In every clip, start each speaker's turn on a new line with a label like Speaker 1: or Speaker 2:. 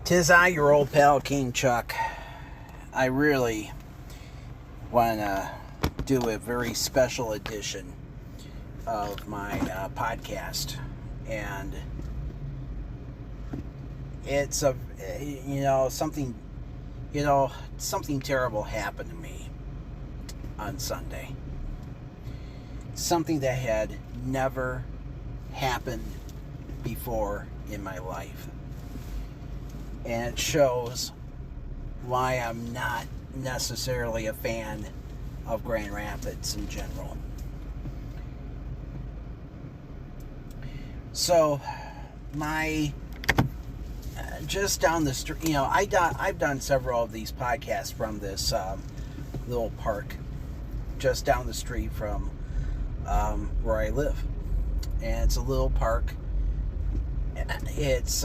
Speaker 1: 'Tis I, your old pal, King Chuck. I really want to do a very special edition of my podcast, and it's something terrible happened to me on Sunday. Something that had never happened before in my life. And it shows why I'm not necessarily a fan of Grand Rapids in general. So, just down the street, I've done several of these podcasts from this little park just down the street from where I live. And it's a little park. It's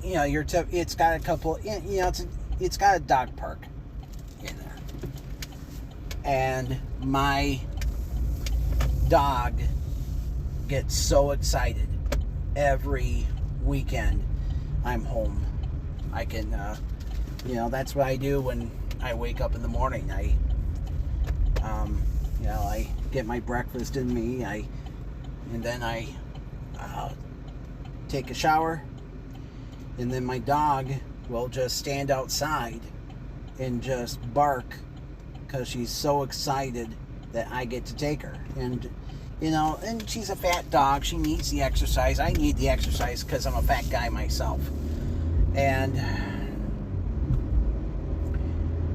Speaker 1: it's got a couple, it's got a dog park in there. And my dog gets so excited every weekend I'm home. I can, that's what I do when I wake up in the morning. I get my breakfast in me, and then I take a shower. And then my dog will just stand outside and just bark because she's so excited that I get to take her. And, and she's a fat dog. She needs the exercise. I need the exercise because I'm a fat guy myself. And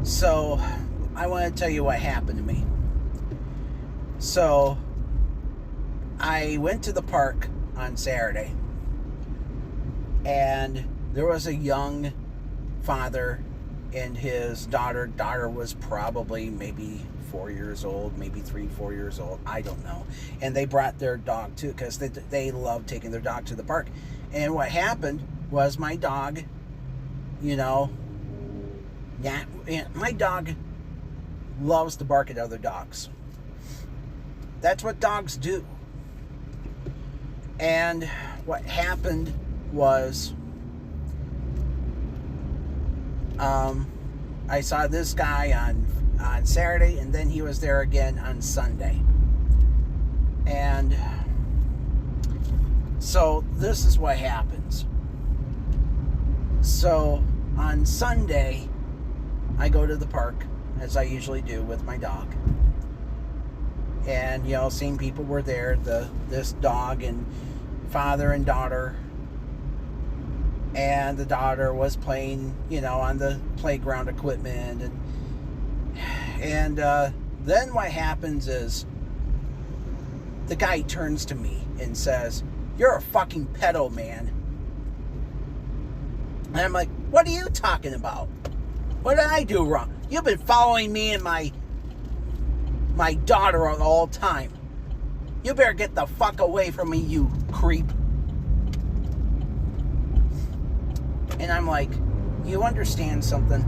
Speaker 1: so I want to tell you what happened to me. So I went to the park on Saturday. And there was a young father and his daughter. Daughter was probably maybe 4 years old, maybe 3-4 years old. I don't know. And they brought their dog too because they love taking their dog to the park. And what happened was my dog, my dog loves to bark at other dogs. That's what dogs do. And what happened was I saw this guy on Saturday, and then he was there again on Sunday. And so this is what happens. So on Sunday, I go to the park, as I usually do with my dog. And, same people were there, this dog and father and daughter. And the daughter was playing, on the playground equipment. And then what happens is the guy turns to me and says, "You're a fucking pedo, man." And I'm like, "What are you talking about? What did I do wrong? You've been following me and my daughter all the time. You better get the fuck away from me, you creep." And I'm like, you understand something?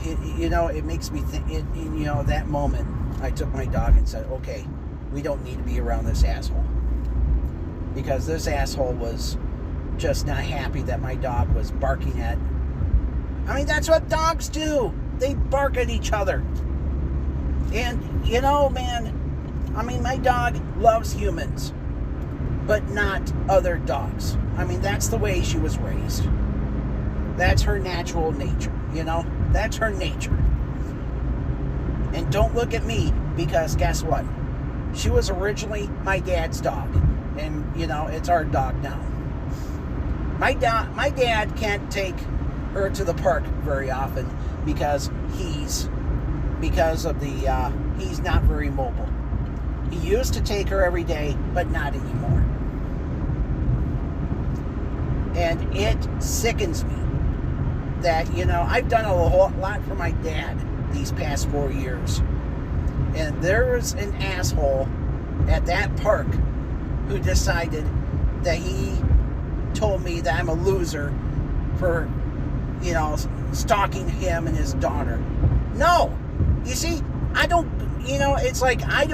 Speaker 1: It makes me think, that moment, I took my dog and said, okay, we don't need to be around this asshole. Because this asshole was just not happy that my dog was barking at. That's what dogs do. They bark at each other. And, man, my dog loves humans, but not other dogs. That's the way she was raised. That's her natural nature, That's her nature. And don't look at me, because guess what? She was originally my dad's dog. And, it's our dog now. My dad can't take her to the park very often because he's not very mobile. He used to take her every day, but not anymore. And it sickens me that, I've done a whole lot for my dad these past 4 years. And there's an asshole at that park who decided that he told me that I'm a loser for, stalking him and his daughter. No! You see, I don't, it's like I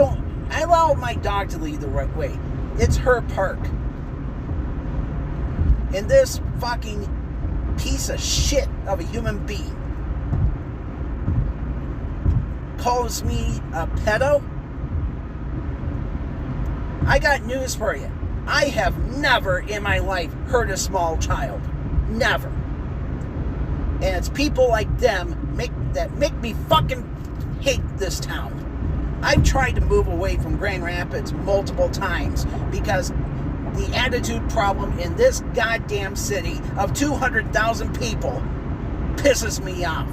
Speaker 1: allow my dog to lead the right way. It's her park. And this fucking piece of shit of a human being calls me a pedo. I got news for you. I have never in my life hurt a small child. Never. And it's people like them that make me fucking hate this town. I've tried to move away from Grand Rapids multiple times because the attitude problem in this goddamn city of 200,000 people pisses me off.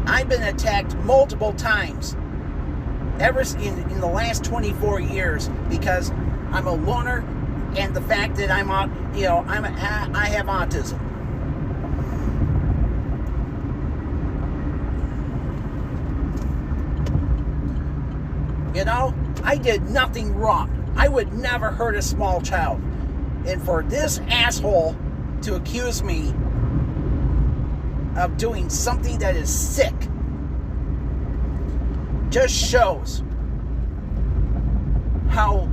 Speaker 1: I've been attacked multiple times ever in the last 24 years because I'm a loner and the fact that I have autism. You know, I did nothing wrong. I would never hurt a small child. And for this asshole to accuse me of doing something that is sick just shows how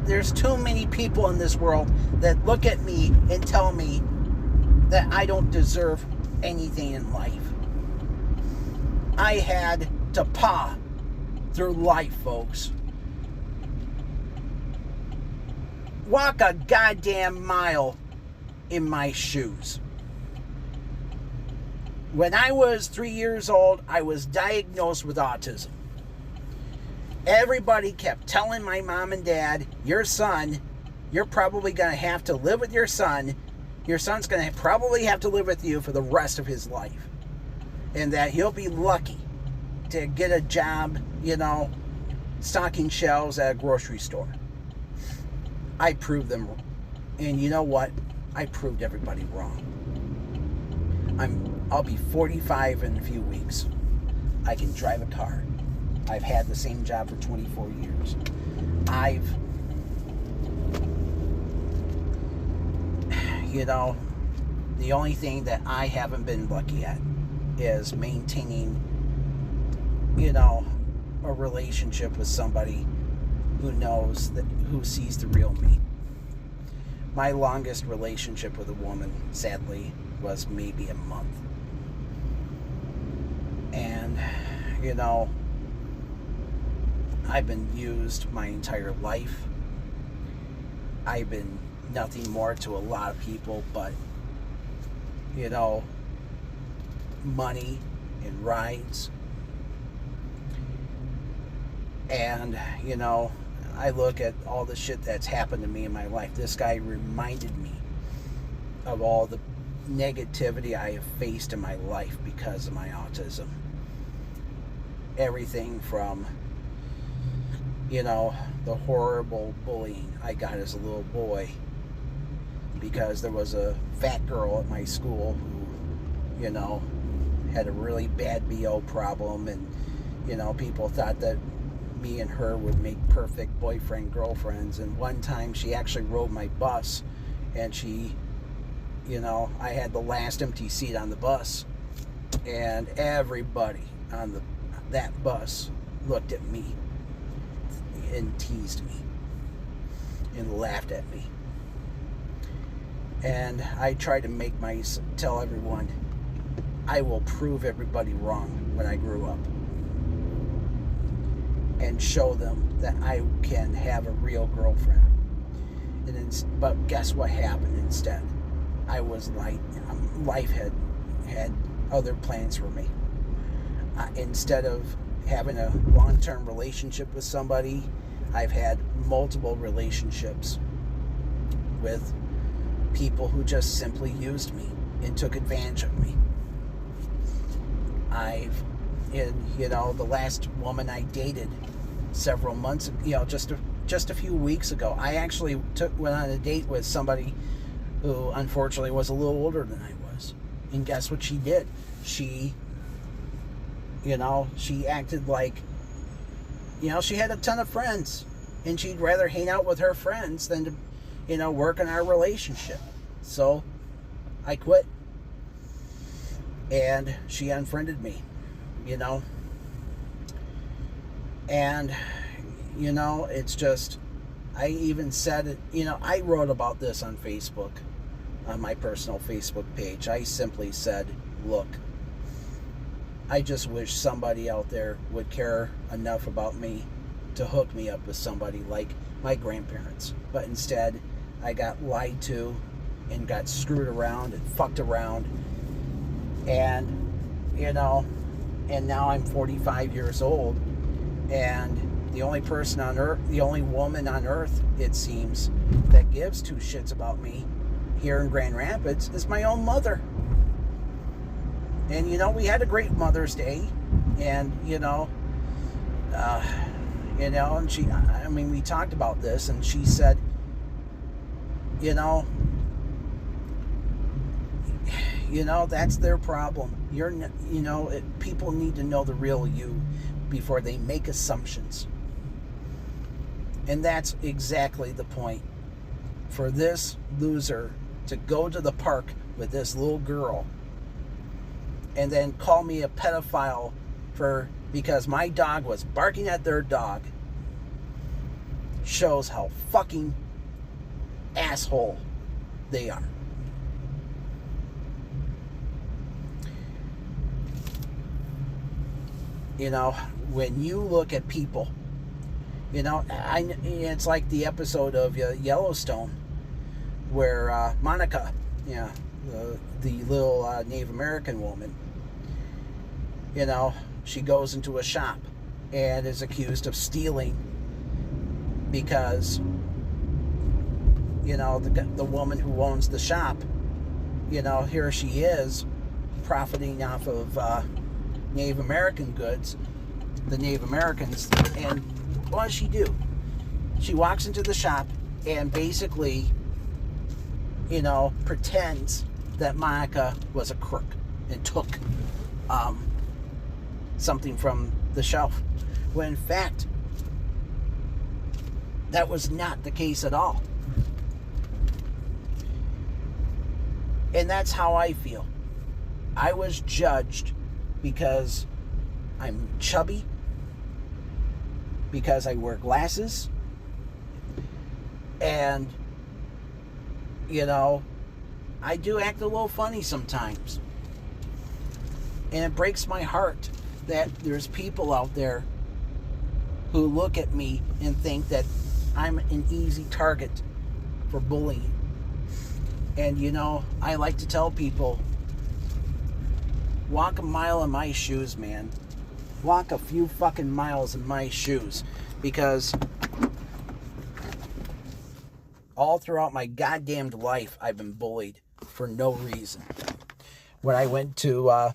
Speaker 1: there's too many people in this world that look at me and tell me that I don't deserve anything in life. I had to paw through life, folks. Walk a goddamn mile in my shoes. When I was 3 years old, I was diagnosed with autism. Everybody kept telling my mom and dad, your son, you're probably going to have to live with your son. Your son's going to probably have to live with you for the rest of his life. And that he'll be lucky to get a job, stocking shelves at a grocery store. I proved them wrong. And you know what? I proved everybody wrong. I'll be 45 in a few weeks. I can drive a car. I've had the same job for 24 years. The only thing that I haven't been lucky at is maintaining, a relationship with somebody who sees the real me. My longest relationship with a woman, sadly, was maybe a month. And, I've been used my entire life. I've been nothing more to a lot of people but, money and rides. And, I look at all the shit that's happened to me in my life. This guy reminded me of all the negativity I have faced in my life because of my autism. Everything from, the horrible bullying I got as a little boy because there was a fat girl at my school who, had a really bad BO problem, and, people thought that me and her would make perfect boyfriend-girlfriends. And one time she actually rode my bus, and she, I had the last empty seat on the bus, and everybody on that bus looked at me and teased me and laughed at me. And I tried to tell everyone I will prove everybody wrong when I grew up and show them that I can have a real girlfriend. But guess what happened instead? Life had other plans for me. Instead of having a long-term relationship with somebody, I've had multiple relationships with people who just simply used me and took advantage of me. The last woman I dated several months, just a few weeks ago, I actually went on a date with somebody who unfortunately was a little older than I was. And guess what she did? She acted like, she had a ton of friends, and she'd rather hang out with her friends than to, work on our relationship. So I quit, and she unfriended me, And, it's just, I even said it, I wrote about this on Facebook, on my personal Facebook page. I simply said, look, I just wish somebody out there would care enough about me to hook me up with somebody like my grandparents. But instead, I got lied to and got screwed around and fucked around. And, and now I'm 45 years old, and the only person on earth, the only woman on earth, it seems, that gives two shits about me here in Grand Rapids is my own mother. And, we had a great Mother's Day, and, and she, we talked about this, and she said, that's their problem. People need to know the real you before they make assumptions. And that's exactly the point. For this loser to go to the park with this little girl and then call me a pedophile because my dog was barking at their dog shows how fucking asshole they are. When you look at people, it's like the episode of Yellowstone where Monica, the little Native American woman, she goes into a shop and is accused of stealing because, the woman who owns the shop, here she is profiting off of Native American goods, the Native Americans. And what does she do? She walks into the shop and basically, pretends that Monica was a crook and took something from the shelf, when in fact that was not the case at all. And that's how I feel. I was judged because I'm chubby, because I wear glasses, and I do act a little funny sometimes. And it breaks my heart that there's people out there who look at me and think that I'm an easy target for bullying. And I like to tell people, walk a mile in my shoes, man. Walk a few fucking miles in my shoes. Because all throughout my goddamned life, I've been bullied for no reason. When I went to,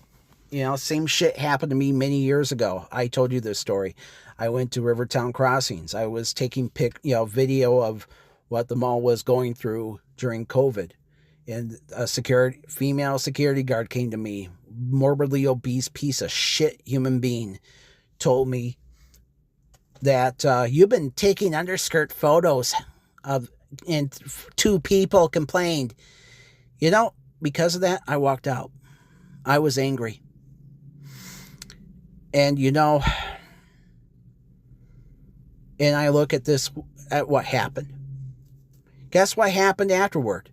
Speaker 1: same shit happened to me many years ago. I told you this story. I went to Rivertown Crossings. I was taking video of what the mall was going through during COVID. And a female security guard came to me, morbidly obese piece of shit human being, told me that you've been taking underskirt photos of, and two people complained. Because of that, I walked out. I was angry. And and I look at what happened. Guess what happened afterward?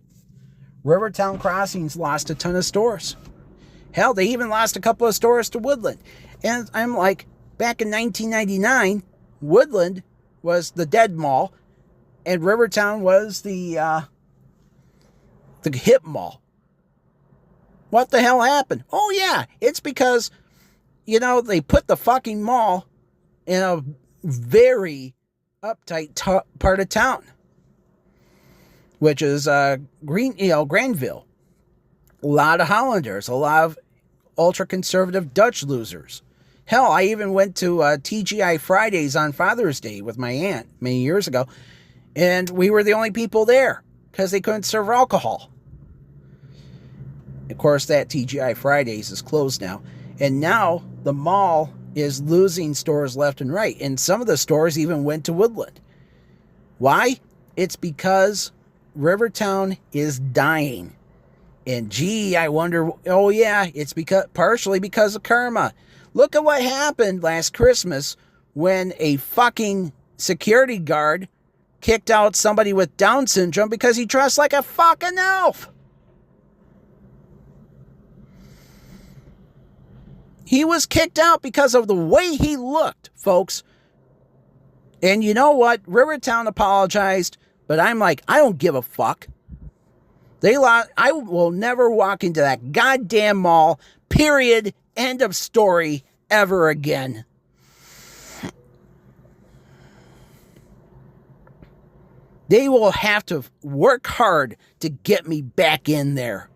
Speaker 1: Rivertown Crossings lost a ton of stores. Hell, they even lost a couple of stores to Woodland. And I'm like, back in 1999, Woodland was the dead mall, and Rivertown was the hip mall. What the hell happened? Oh yeah, it's because, they put the fucking mall in a very uptight part of town, which is Granville. A lot of Hollanders, a lot of ultra-conservative Dutch losers. Hell, I even went to TGI Fridays on Father's Day with my aunt many years ago, and we were the only people there because they couldn't serve alcohol. Of course, that TGI Fridays is closed now, and now the mall is losing stores left and right, and some of the stores even went to Woodland. Why? It's because Rivertown is dying. And gee, I wonder, oh yeah, it's partially because of karma. Look at what happened last Christmas when a fucking security guard kicked out somebody with Down syndrome because he dressed like a fucking elf. He was kicked out because of the way he looked, folks. And you know what? Rivertown apologized, but I'm like, I don't give a fuck. I will never walk into that goddamn mall, period, end of story, ever again. They will have to work hard to get me back in there.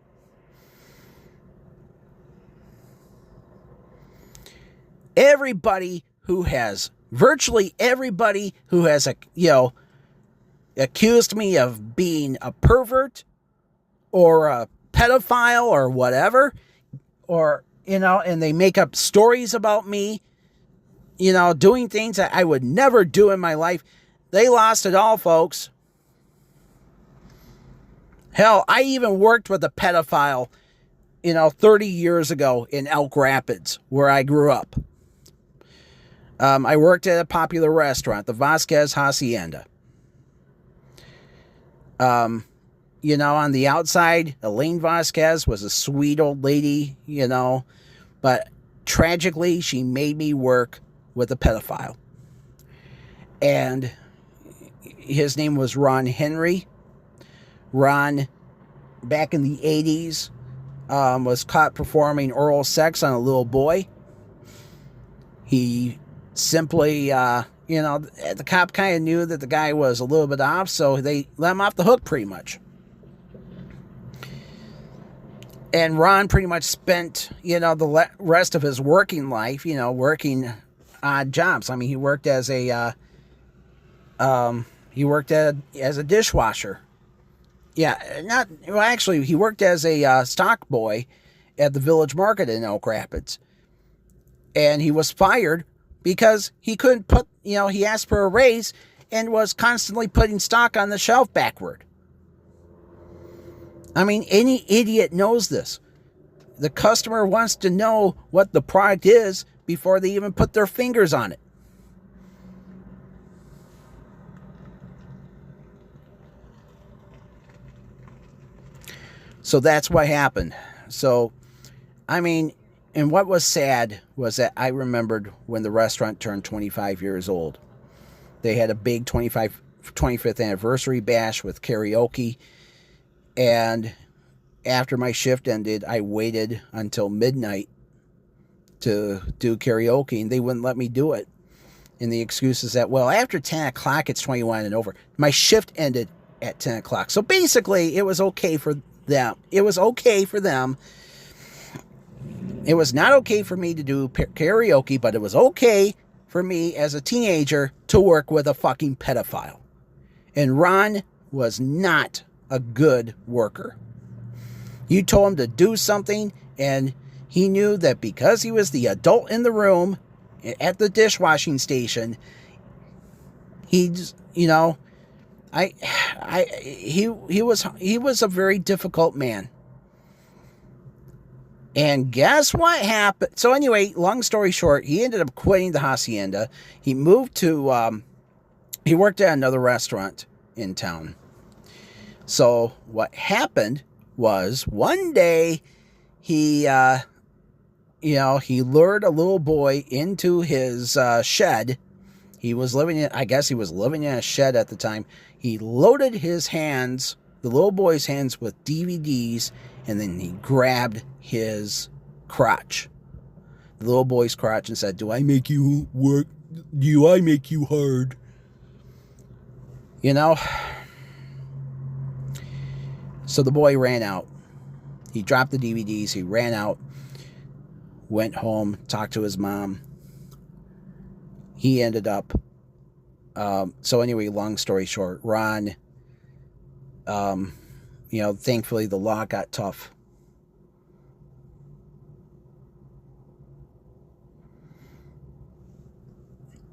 Speaker 1: Virtually everybody who has accused me of being a pervert or a pedophile or whatever, or, and they make up stories about me, doing things that I would never do in my life. They lost it all, folks. Hell, I even worked with a pedophile, 30 years ago in Elk Rapids, where I grew up. I worked at a popular restaurant, the Vasquez Hacienda. On the outside, Elaine Vasquez was a sweet old lady, but tragically, she made me work with a pedophile. And his name was Ron Henry. Ron, back in the 80s, was caught performing oral sex on a little boy. He simply, the cop kind of knew that the guy was a little bit off, so they let him off the hook pretty much. And Ron pretty much spent, the rest of his working life, working odd jobs. I mean, he worked as a dishwasher. Yeah, he worked as a stock boy at the Village Market in Elk Rapids. And he was fired because he couldn't he asked for a raise and was constantly putting stock on the shelf backward. I mean, any idiot knows this. The customer wants to know what the product is before they even put their fingers on it. So that's what happened. So, I mean, and what was sad was that I remembered when the restaurant turned 25 years old. They had a big 25th anniversary bash with karaoke. And after my shift ended, I waited until midnight to do karaoke, and they wouldn't let me do it. And the excuse is that, well, after 10 o'clock, it's 21 and over. My shift ended at 10 o'clock. So basically, it was okay for them. It was okay for them. It was not okay for me to do karaoke, but it was okay for me as a teenager to work with a fucking pedophile. And Ron was not a good worker. You told him to do something, and he knew that because he was the adult in the room at the dishwashing station, he was a very difficult man. And guess what happened? So anyway, long story short, he ended up quitting the hacienda. He moved to, he worked at another restaurant in town. So what happened was one day he lured a little boy into his shed. He was living in a shed at the time. He loaded the little boy's hands with DVDs, and then he grabbed his crotch, the little boy's crotch, and said, "Do I make you work? Do I make you hard?" So the boy ran out. He dropped the DVDs. He ran out, went home, talked to his mom. He ended up, so anyway, long story short, Ron, thankfully the law got tough.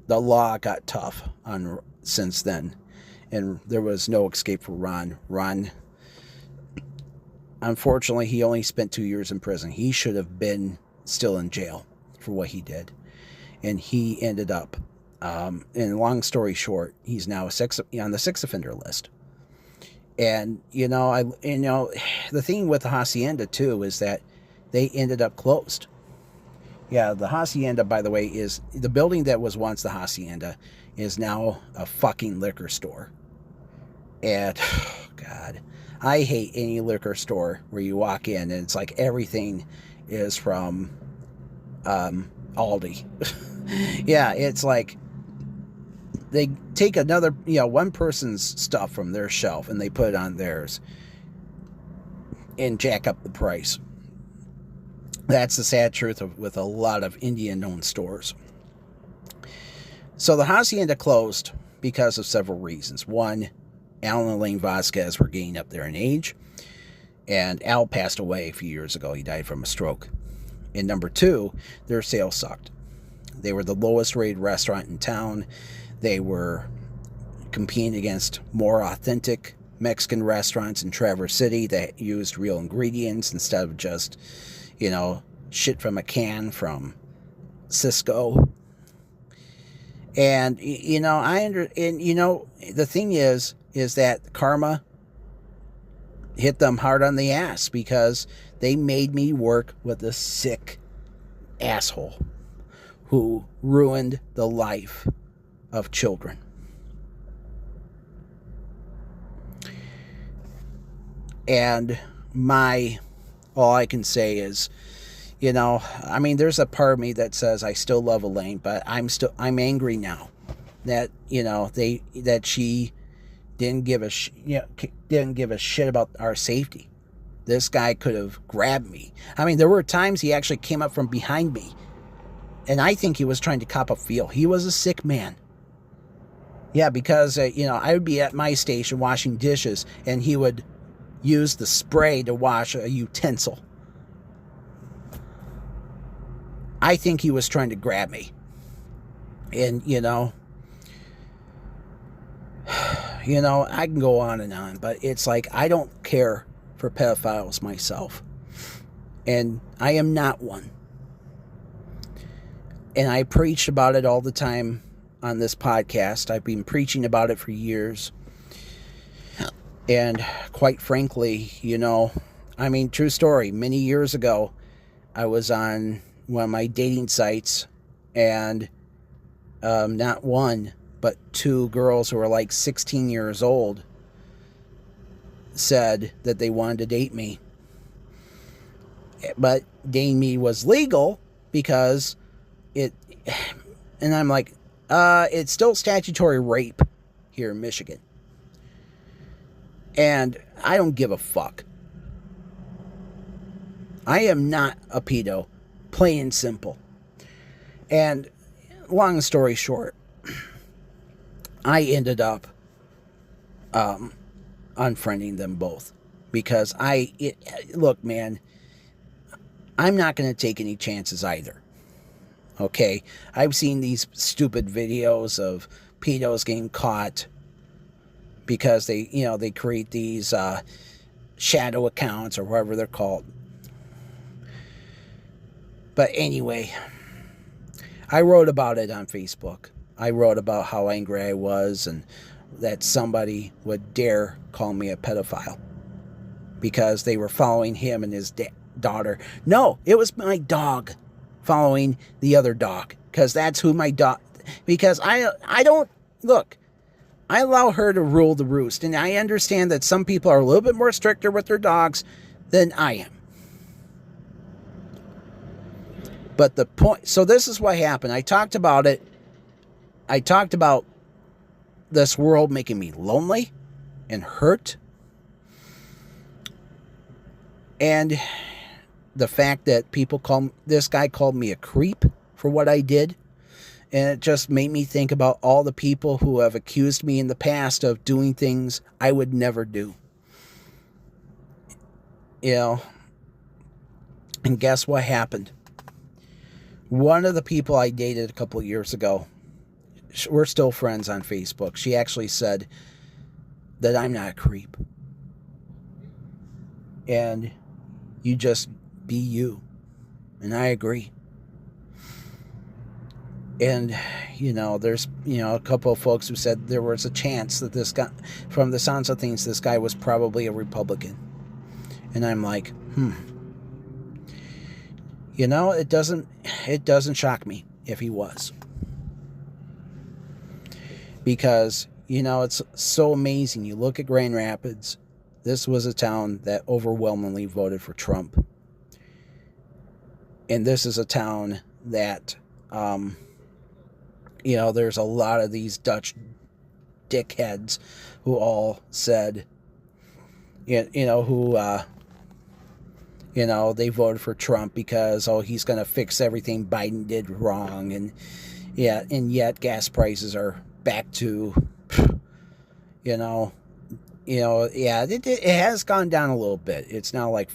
Speaker 1: The law got tough since then, and there was no escape for Ron. Ron, unfortunately, he only spent 2 years in prison. He should have been still in jail for what he did. And he ended up And long story short, he's now on the sex offender list. And the thing with the hacienda too is that they ended up closed. Yeah, the hacienda, by the way, is the building that was once the hacienda is now a fucking liquor store. And God, I hate any liquor store where you walk in and it's like everything is from Aldi. Yeah, it's like they take another, one person's stuff from their shelf and they put it on theirs and jack up the price. That's the sad truth with a lot of Indian-owned stores. So the hacienda closed because of several reasons. One, Al and Elaine Vasquez were getting up there in age, and Al passed away a few years ago. He died from a stroke. And number two, their sales sucked. They were the lowest rated restaurant in town. They were competing against more authentic Mexican restaurants in Traverse City that used real ingredients instead of just, shit from a can from Cisco. And, the thing is that karma hit them hard on the ass because they made me work with a sick asshole who ruined the life of children. And all I can say is, there's a part of me that says I still love Elaine, but I'm angry now that, that she didn't give a shit about our safety. This guy could have grabbed me. There were times he actually came up from behind me, and I think he was trying to cop a feel. He was a sick man. Yeah, because, I would be at my station washing dishes, and he would use the spray to wash a utensil. I think he was trying to grab me. And, I can go on and on, but it's like I don't care for pedophiles myself. And I am not one. And I preach about it all the time on this podcast. I've been preaching about it for years. And quite frankly, true story. Many years ago, I was on one of my dating sites, and not one, but two girls who were like 16 years old said that they wanted to date me. But dating me was legal because and I'm like, it's still statutory rape here in Michigan. And I don't give a fuck. I am not a pedo, plain and simple. And long story short, I ended up unfriending them both because look, man, I'm not going to take any chances either. Okay, I've seen these stupid videos of pedos getting caught because they create these shadow accounts or whatever they're called. But anyway, I wrote about it on Facebook. I wrote about how angry I was and that somebody would dare call me a pedophile because they were following him and his daughter. No, it was my dog following the other dog because that's who my dog... Because I don't... Look, I allow her to rule the roost, and I understand that some people are a little bit more stricter with their dogs than I am. But the point... So this is what happened. I talked about it. I talked about this world making me lonely and hurt. And the fact that this guy called me a creep for what I did. And it just made me think about all the people who have accused me in the past of doing things I would never do. And guess what happened? One of the people I dated a couple of years ago, we're still friends on Facebook. She actually said that I'm not a creep. And you just be you. And I agree. And, there's, a couple of folks who said there was a chance that this guy, from the sounds of things, this guy was probably a Republican. And I'm like, it doesn't shock me if he was. Because, it's so amazing. You look at Grand Rapids, this was a town that overwhelmingly voted for Trump. And this is a town that, there's a lot of these Dutch dickheads who all said, they voted for Trump because, he's going to fix everything Biden did wrong. And yet gas prices are back to, it has gone down a little bit. It's now like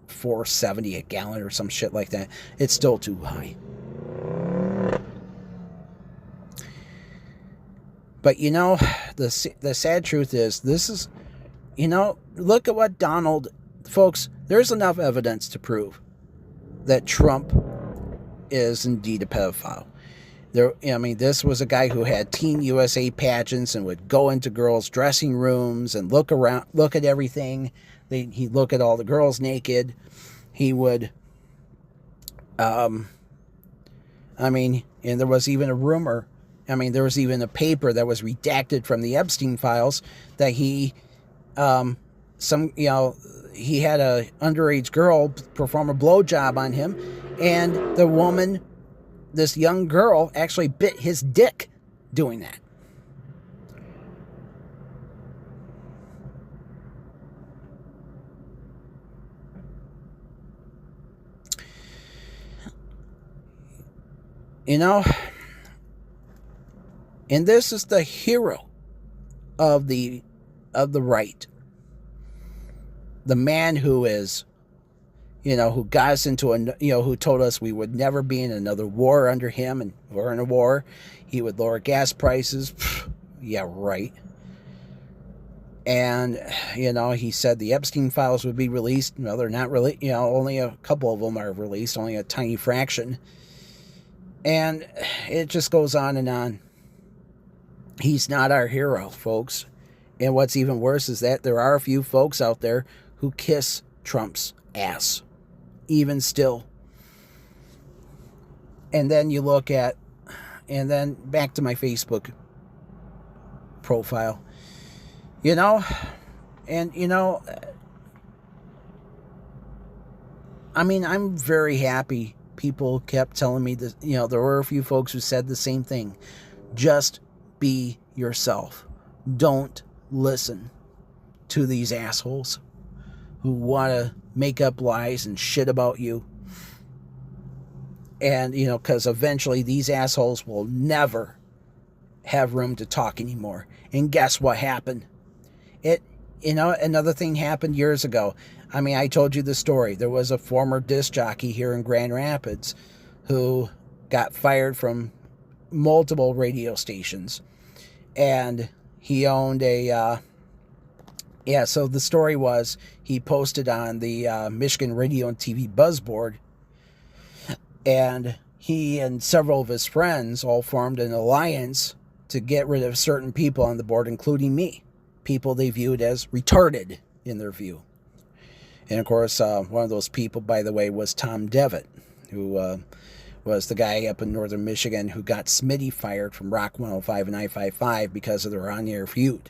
Speaker 1: $4.70 a gallon or some shit like that. It's still too high. But the sad truth is, this is, look at what folks, there's enough evidence to prove that Trump is indeed a pedophile. This was a guy who had Teen USA pageants and would go into girls' dressing rooms and look at everything. He'd look at all the girls naked. He would, and there was even a rumor, there was even a paper that was redacted from the Epstein files that he had a underage girl perform a blowjob on him, and the woman, this young girl, actually bit his dick doing that. And this is the hero of the right. The man who is, who got us into who told us we would never be in another war under him, and we're in a war. He would lower gas prices. Yeah, right. And, he said the Epstein files would be released. No, they're not really, only a couple of them are released, only a tiny fraction. And it just goes on and on. He's not our hero, folks. And what's even worse is that there are a few folks out there who kiss Trump's ass, even still. And then you look at, and then back to my Facebook profile, I'm very happy people kept telling me that, there were a few folks who said the same thing. Just be yourself. Don't listen to these assholes who want to make up lies and shit about you. And, because eventually these assholes will never have room to talk anymore. And guess what happened? Another thing happened years ago. I told you the story. There was a former disc jockey here in Grand Rapids who got fired from multiple radio stations. And he owned so the story was he posted on the Michigan Radio and TV Buzz Board, and he and several of his friends all formed an alliance to get rid of certain people on the board, including me. People they viewed as retarded in their view. And of course, one of those people, by the way, was Tom Devitt, who was the guy up in northern Michigan who got Smitty fired from Rock 105 and I-55 because of their on-air feud.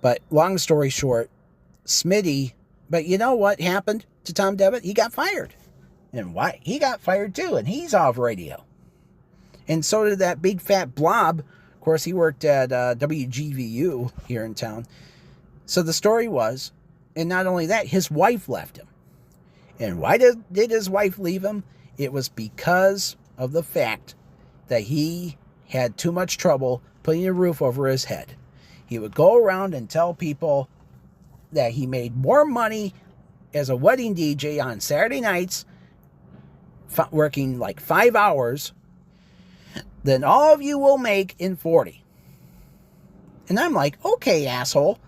Speaker 1: But long story short, Smitty, but you know what happened to Tom Devitt? He got fired. And why? He got fired too, and he's off radio. And so did that big fat blob. Of course, he worked at WGVU here in town. So the story was, and not only that, his wife left him. And why did his wife leave him? It was because of the fact that he had too much trouble putting a roof over his head. He would go around and tell people that he made more money as a wedding DJ on Saturday nights, working like 5 hours, than all of you will make in 40. And I'm like, okay, asshole.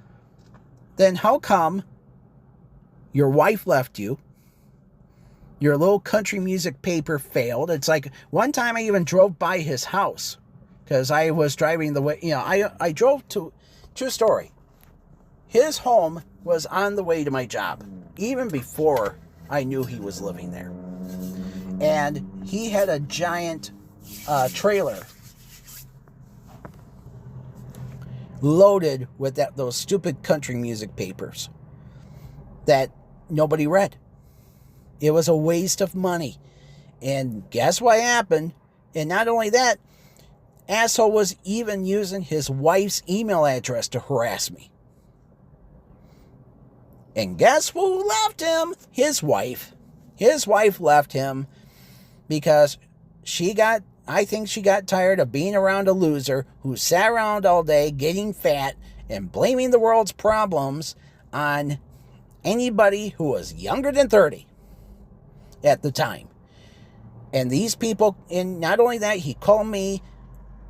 Speaker 1: Then how come your wife left you? Your little country music paper failed. It's like one time I even drove by his house because I was driving the way, I drove to, true story. His home was on the way to my job, even before I knew he was living there. And he had a giant trailer loaded with those stupid country music papers that nobody read. It was a waste of money. And guess what happened? And not only that, asshole was even using his wife's email address to harass me. And guess who left him? His wife. His wife left him because I think she got tired of being around a loser who sat around all day getting fat and blaming the world's problems on anybody who was younger than 30 at the time. And these people, and not only that, he called me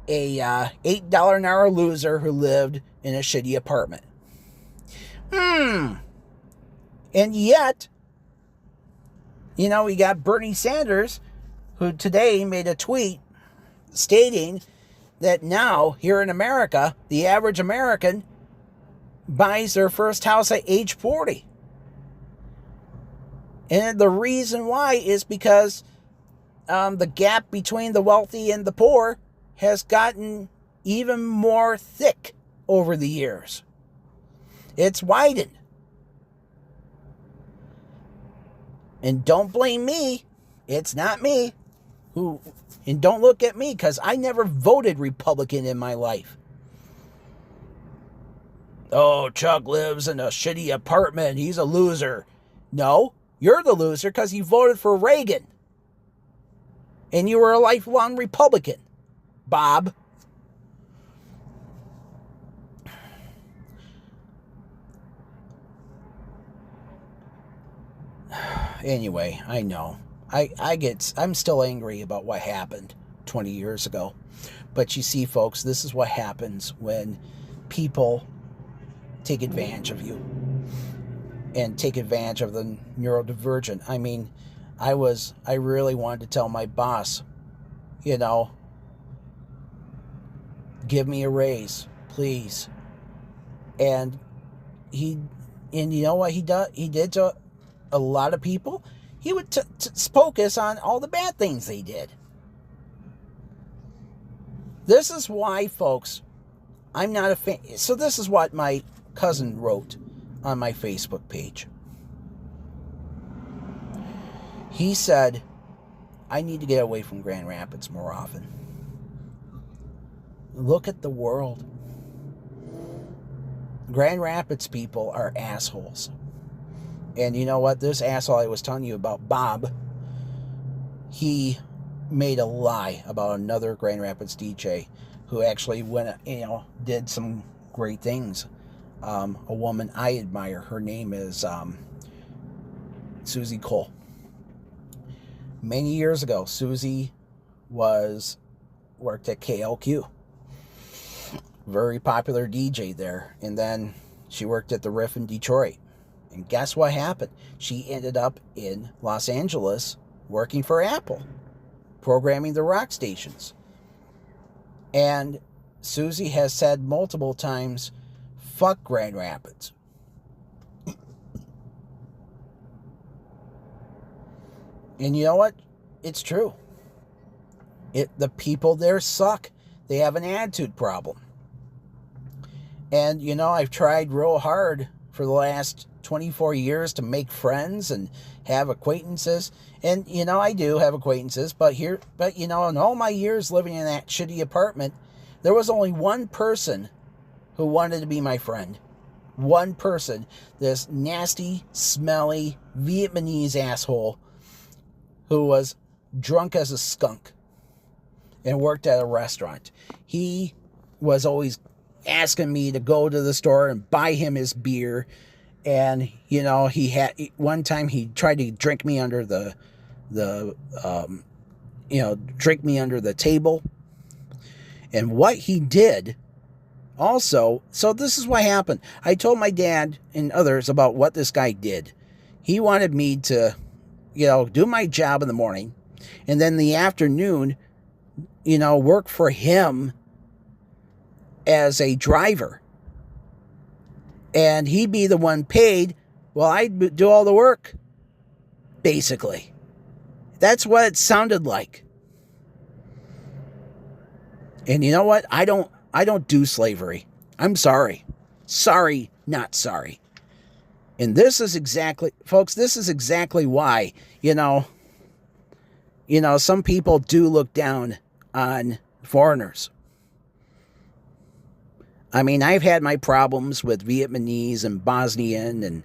Speaker 1: a $8 an hour loser who lived in a shitty apartment. And yet, we got Bernie Sanders, who today made a tweet stating that now, here in America, the average American buys their first house at age 40. And the reason why is because the gap between the wealthy and the poor has gotten even more thick over the years. It's widened. And don't blame me. It's not me. And don't look at me, because I never voted Republican in my life. Oh, Chuck lives in a shitty apartment. He's a loser. No, you're the loser because you voted for Reagan. And you were a lifelong Republican, Bob. Anyway, I know. I'm still angry about what happened 20 years ago. But you see, folks, this is what happens when people take advantage of you and take advantage of the neurodivergent. I mean, I really wanted to tell my boss, give me a raise, please. And you know what he did to a lot of people? He would focus on all the bad things they did. This is why, folks, I'm not a fan. So this is what my cousin wrote on my Facebook page. He said, I need to get away from Grand Rapids more often. Look at the world. Grand Rapids people are assholes. And you know what? This asshole I was telling you about, Bob, he made a lie about another Grand Rapids DJ who actually did some great things. A woman I admire. Her name is Susie Cole. Many years ago, Susie worked at KLQ. Very popular DJ there. And then she worked at the Riff in Detroit. And guess what happened? She ended up in Los Angeles working for Apple, programming the rock stations. And Susie has said multiple times, fuck Grand Rapids. And you know what? It's true. The people there suck. They have an attitude problem. And, I've tried real hard for the last 24 years to make friends and have acquaintances. And, I do have acquaintances, but in all my years living in that shitty apartment, there was only one person who wanted to be my friend. One person. This nasty, smelly, Vietnamese asshole who was drunk as a skunk and worked at a restaurant. He was always asking me to go to the store and buy him his beer. And, one time he tried to drink me under drink me under the table. And what he did also, so this is what happened. I told my dad and others about what this guy did. He wanted me to do my job in the morning, and then in the afternoon, work for him as a driver. And he'd be the one paid while I'd do all the work, basically. That's what it sounded like. And you know what? I don't do slavery. I'm sorry. Sorry, not sorry. And this is exactly, folks, this is exactly why, some people do look down on foreigners. I mean, I've had my problems with Vietnamese and Bosnian and,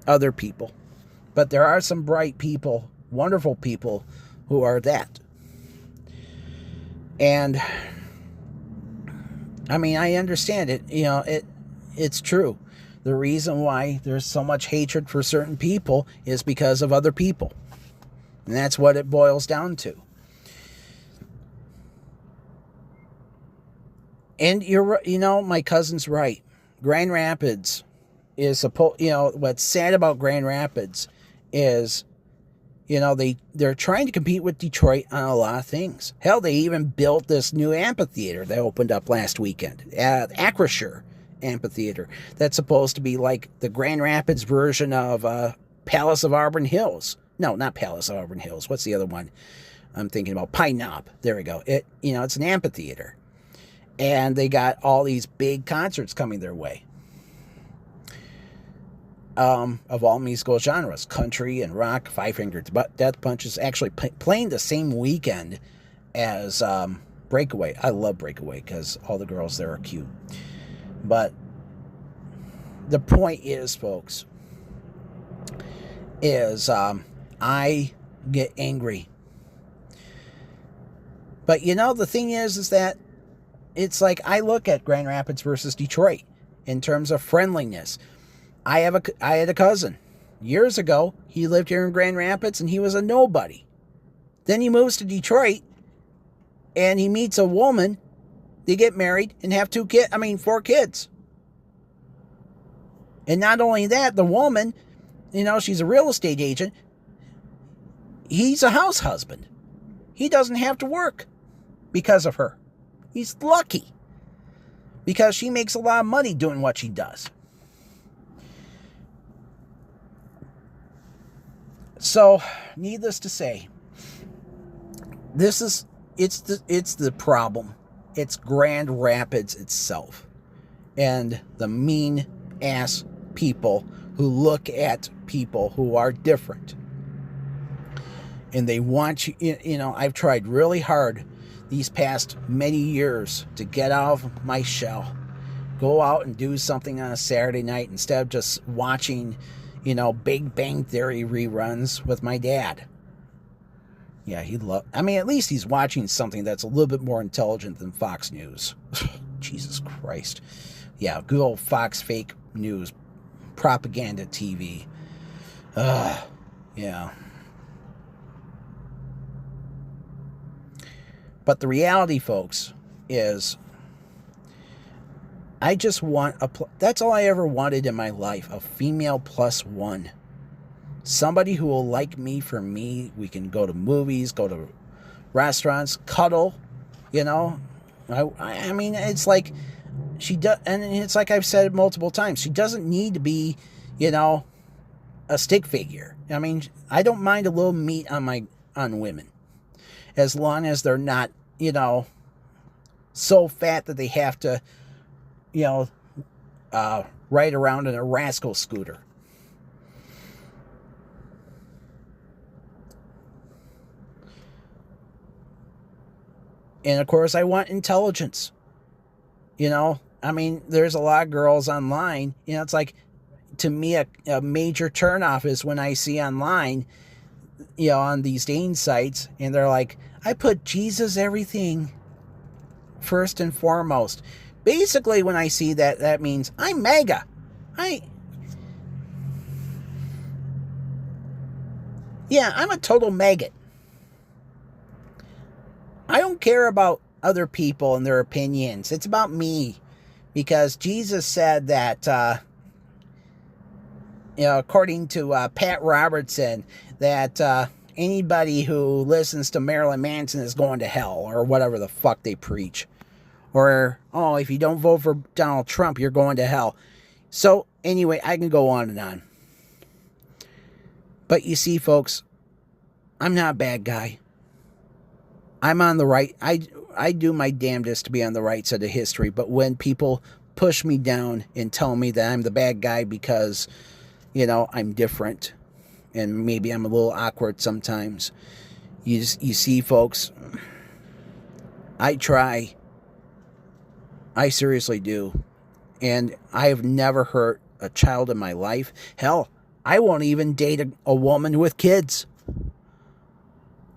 Speaker 1: other people. But there are some bright people, wonderful people who are that. And, I mean, I understand it. It's true. The reason why there's so much hatred for certain people is because of other people. And that's what it boils down to. And my cousin's right. Grand Rapids is what's sad about Grand Rapids is, they're trying to compete with Detroit on a lot of things. Hell, they even built this new amphitheater that opened up last weekend, Acrisure Amphitheater. That's supposed to be like the Grand Rapids version of Palace of Auburn Hills. No, not Palace of Auburn Hills. What's the other one I'm thinking about? Pine Knob. There we go. It's an amphitheater. And they got all these big concerts coming their way. Of all musical genres. Country and rock. Five Finger Death Punch is actually playing the same weekend as Breakaway. I love Breakaway because all the girls there are cute. But the point is, folks, is I get angry. But the thing is that it's like I look at Grand Rapids versus Detroit in terms of friendliness. I had a cousin years ago. He lived here in Grand Rapids and he was a nobody. Then he moves to Detroit and he meets a woman. They get married and have 4 kids. And not only that, the woman, she's a real estate agent. He's a house husband. He doesn't have to work because of her. He's lucky because she makes a lot of money doing what she does. So, needless to say, it's the problem. It's Grand Rapids itself and the mean ass people who look at people who are different. And they want you, I've tried really hard these past many years to get out of my shell. Go out and do something on a Saturday night instead of just watching, Big Bang Theory reruns with my dad. Yeah, at least he's watching something that's a little bit more intelligent than Fox News. Jesus Christ. Yeah, good old Fox fake news. Propaganda TV. Yeah. But the reality, folks, is I just want that's all I ever wanted in my life, a female plus one. Somebody who will like me for me. We can go to movies, go to restaurants, cuddle, I mean, it's like she does, and it's like I've said it multiple times. She doesn't need to be, a stick figure. I mean, I don't mind a little meat on women. As long as they're not, so fat that they have to, ride around in a rascal scooter. And of course, I want intelligence. I mean, there's a lot of girls online. It's like, to me, a major turnoff is when I see online, on these dating sites, and they're like, I put Jesus everything first and foremost. Basically, when I see that, that means I'm MAGA. I'm a total maggot. I don't care about other people and their opinions. It's about me. Because Jesus said that according to Pat Robertson, that anybody who listens to Marilyn Manson is going to hell, or whatever the fuck they preach. Or, oh, if you don't vote for Donald Trump, you're going to hell. So, anyway, I can go on and on. But you see, folks, I'm not a bad guy. I'm on the right. I do my damnedest to be on the right side of history. But when people push me down and tell me that I'm the bad guy because, I'm different, and maybe I'm a little awkward sometimes, you see, folks, I try. I seriously do. And I have never hurt a child in my life. Hell, I won't even date a woman with kids.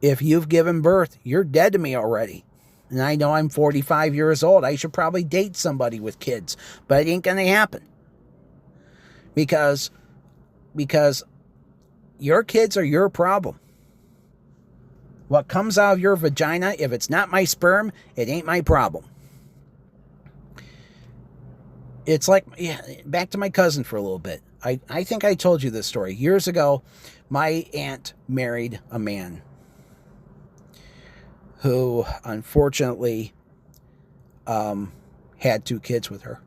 Speaker 1: If you've given birth, you're dead to me already. And I know I'm 45 years old. I should probably date somebody with kids. But it ain't going to happen. Because your kids are your problem. What comes out of your vagina, if it's not my sperm, it ain't my problem. It's like, back to my cousin for a little bit. I think I told you this story. Years ago, my aunt married a man who, unfortunately, had 2 kids with her.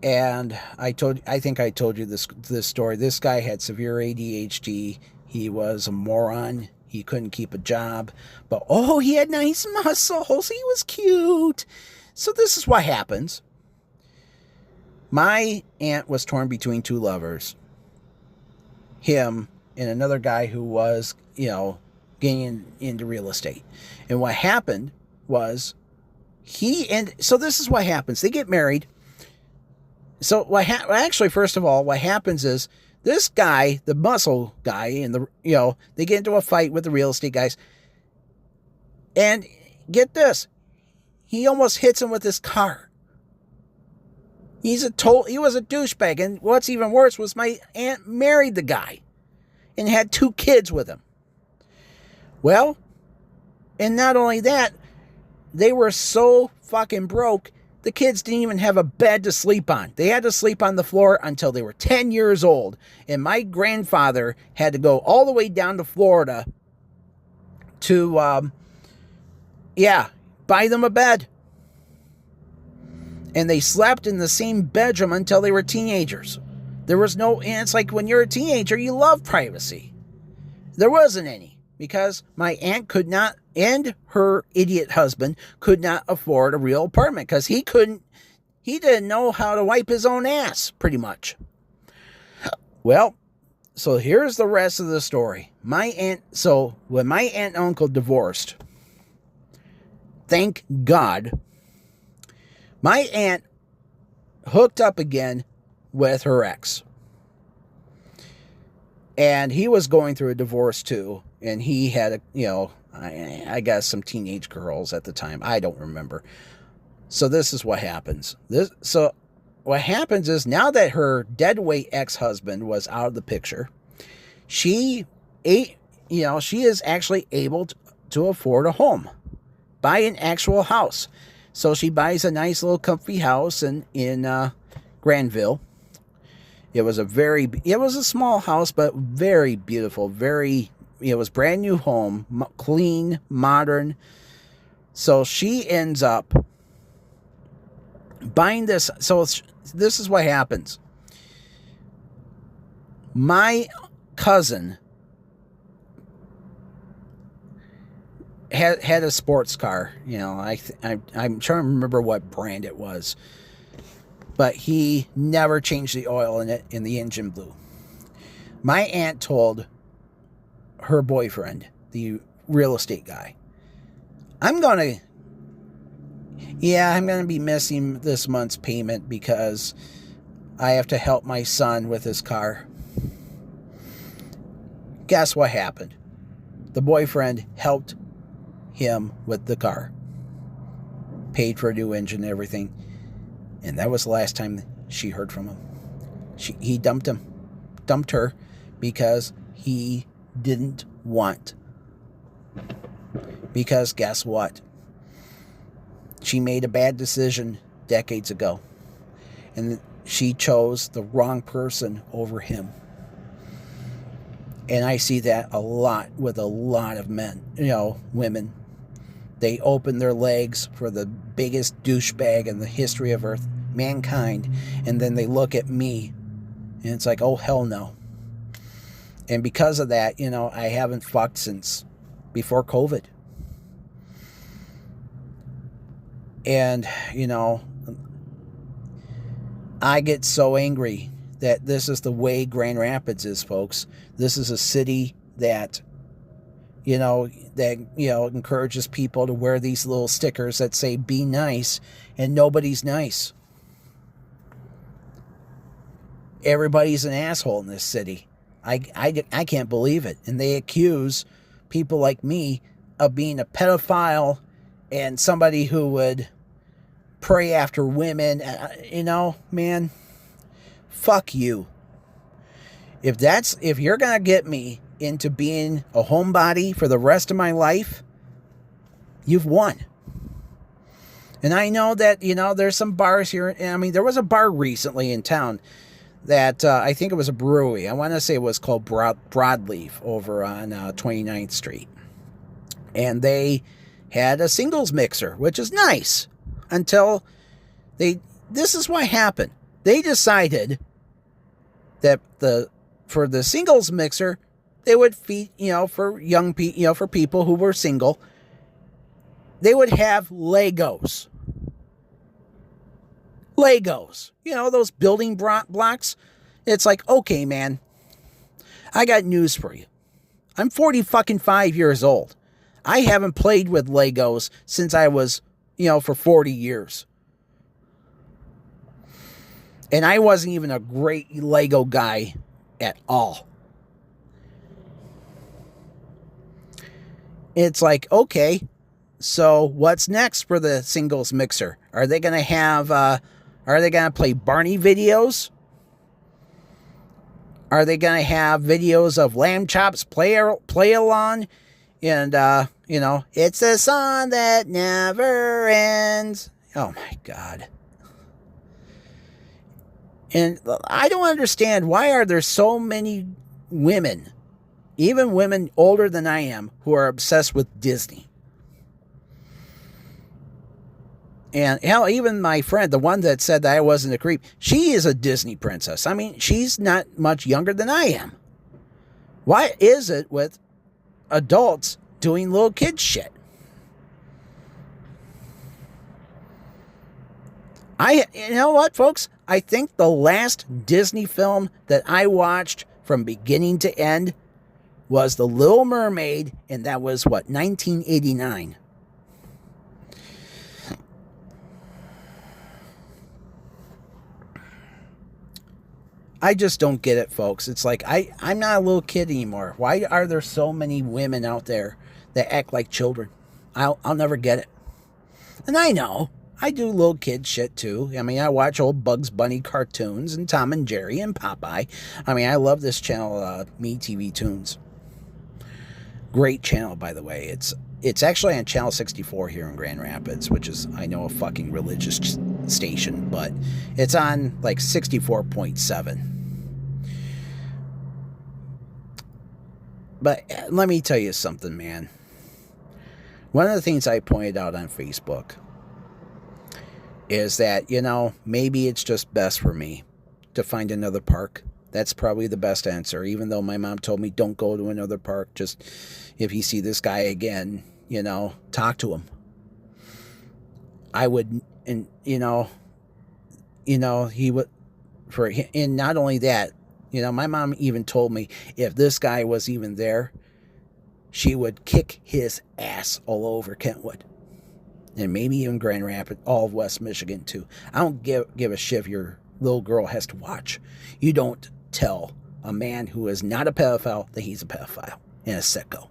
Speaker 1: And I think I told you this story. This guy had severe ADHD. He was a moron. He couldn't keep a job. But, he had nice muscles. He was cute. So this is what happens. My aunt was torn between 2 lovers. Him and another guy who was, getting into real estate. And what happened was so this is what happens. They get married. So actually, first of all, what happens is this guy, the muscle guy, and they get into a fight with the real estate guys. And get this, he almost hits him with his car. He was a douchebag, and what's even worse was my aunt married the guy and had 2 kids with him. Well, and not only that, they were so fucking broke, the kids didn't even have a bed to sleep on. They had to sleep on the floor until they were 10 years old, and my grandfather had to go all the way down to Florida to, buy them a bed. And they slept in the same bedroom until they were teenagers. And it's like when you're a teenager, you love privacy. There wasn't any, because my aunt could not, and her idiot husband could not afford a real apartment, because he didn't know how to wipe his own ass, pretty much. Well, so here's the rest of the story. When my aunt and uncle divorced, thank God, my aunt hooked up again with her ex. And he was going through a divorce too. And he had, I guess some teenage girls at the time. I don't remember. So this is what happens. What happens is, now that her deadweight ex-husband was out of the picture, she is actually able to afford a home. Buy an actual house. So she buys a nice little comfy house in Granville. It was a small house, but very beautiful. It was brand new home, clean, modern. So she ends up buying this. So this is what happens. My cousin had a sports car. I'm trying to remember what brand it was, but he never changed the oil in it, and the engine blew. My aunt told her boyfriend, the real estate guy, I'm gonna be missing this month's payment because I have to help my son with his car. Guess what happened? The boyfriend helped him with the car, paid for a new engine and everything, and that was the last time she heard from him. He dumped her because he didn't want. Because guess what? She made a bad decision decades ago, and she chose the wrong person over him. And I see that a lot with a lot of men, women. They open their legs for the biggest douchebag in the history of Earth, mankind, and then they look at me, and it's like, oh, hell no. And because of that, I haven't fucked since before COVID. And, I get so angry that this is the way Grand Rapids is, folks. This is a city that, encourages people to wear these little stickers that say, be nice, and nobody's nice. Everybody's an asshole in this city. I can't believe it. And they accuse people like me of being a pedophile and somebody who would pray after women. Man, fuck you. If you're gonna get me into being a homebody for the rest of my life, you've won. And I know that, there's some bars here. I mean, there was a bar recently in town that I think it was a brewery. I want to say it was called Broadleaf over on 29th Street. And they had a singles mixer, which is nice, until this is what happened. They decided that for the singles mixer, they would feed, for young people, for people who were single, they would have Legos. Those building blocks. It's like, okay, man, I got news for you. I'm 45 years old. I haven't played with Legos since I was, for 40 years. And I wasn't even a great Lego guy at all. It's like, okay, so what's next for the singles mixer? Are they going to play Barney videos? Are they going to have videos of Lamb Chops play along? And, it's a song that never ends. Oh, my God. And I don't understand, why are there so many women, even women older than I am, who are obsessed with Disney? And hell, even my friend, the one that said that I wasn't a creep, she is a Disney princess. I mean, she's not much younger than I am. Why is it with adults doing little kid shit? You know what, folks? I think the last Disney film that I watched from beginning to end was The Little Mermaid, and that was, 1989. I just don't get it, folks. It's like, I'm not a little kid anymore. Why are there so many women out there that act like children? I'll never get it. And I know, I do little kid shit too. I mean, I watch old Bugs Bunny cartoons and Tom and Jerry and Popeye. I mean, I love this channel, Me TV Tunes. Great channel, by the way. It's actually on channel 64 here in Grand Rapids, which is, I know, a fucking religious station, but it's on like 64.7. But let me tell you something, man. One of the things I pointed out on Facebook is that, maybe it's just best for me to find another park. That's probably the best answer, even though my mom told me don't go to another park. Just if you see this guy again, talk to him. I would, and he would, and not only that, my mom even told me if this guy was even there, she would kick his ass all over Kentwood. And maybe even Grand Rapids, all of West Michigan too. I don't give a shit if your little girl has to watch. You don't tell a man who is not a pedophile that he's a pedophile and a sicko.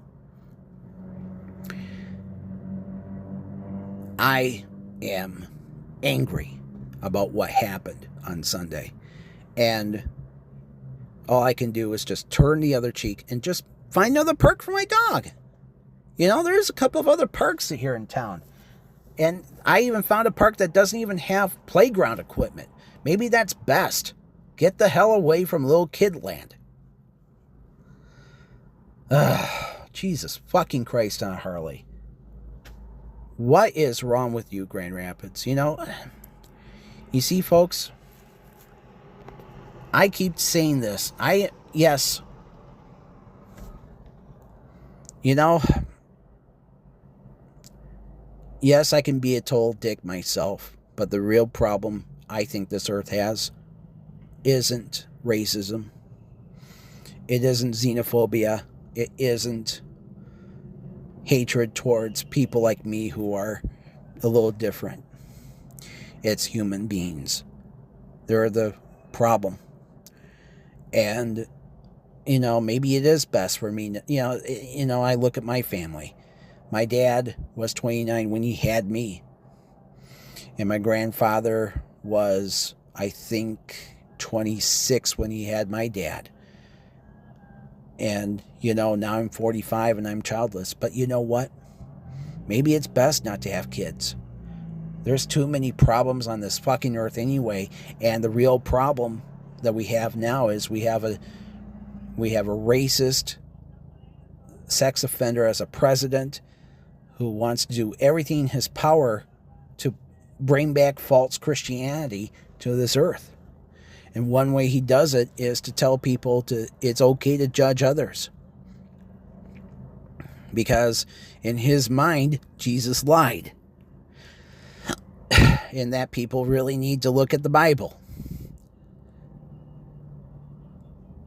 Speaker 1: I am angry about what happened on Sunday. And all I can do is just turn the other cheek and just find another park for my dog. There's a couple of other parks here in town. And I even found a park that doesn't even have playground equipment. Maybe that's best. Get the hell away from little kid land. Jesus fucking Christ on a Harley. What is wrong with you, Grand Rapids? You see, folks, I keep saying this. Yes, yes, I can be a total dick myself, but the real problem I think this earth has isn't racism. It isn't xenophobia. It isn't hatred towards people like me who are a little different. It's human beings. They're the problem. And, maybe it is best for me. I look at my family. My dad was 29 when he had me. And my grandfather was, I think, 26 when he had my dad. And, now I'm 45 and I'm childless. But you know what? Maybe it's best not to have kids. There's too many problems on this fucking earth anyway. And the real problem that we have now is we have a racist sex offender as a president who wants to do everything in his power to bring back false Christianity to this earth. And one way he does it is to tell people it's okay to judge others. Because in his mind, Jesus lied. And that people really need to look at the Bible.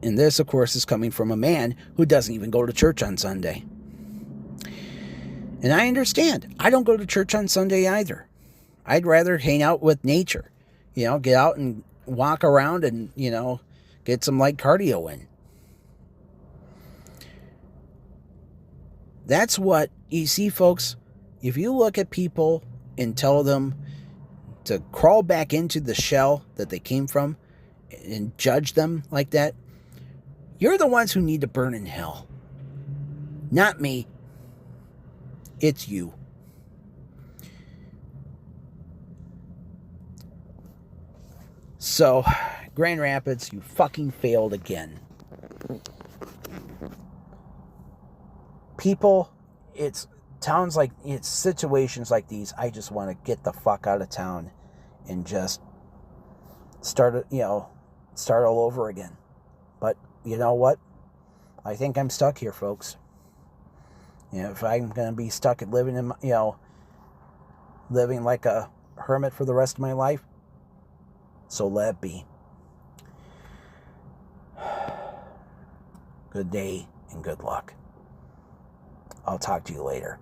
Speaker 1: And this, of course, is coming from a man who doesn't even go to church on Sunday. And I understand. I don't go to church on Sunday either. I'd rather hang out with nature. Get out and walk around and, get some light cardio in. That's what, you see, folks, if you look at people and tell them to crawl back into the shell that they came from and judge them like that, you're the ones who need to burn in hell. Not me. It's you. So, Grand Rapids, you fucking failed again. People, it's situations like these, I just want to get the fuck out of town and just start all over again. But you know what? I think I'm stuck here, folks. If I'm going to be stuck at living living like a hermit for the rest of my life, so let it be. Good day and good luck. I'll talk to you later.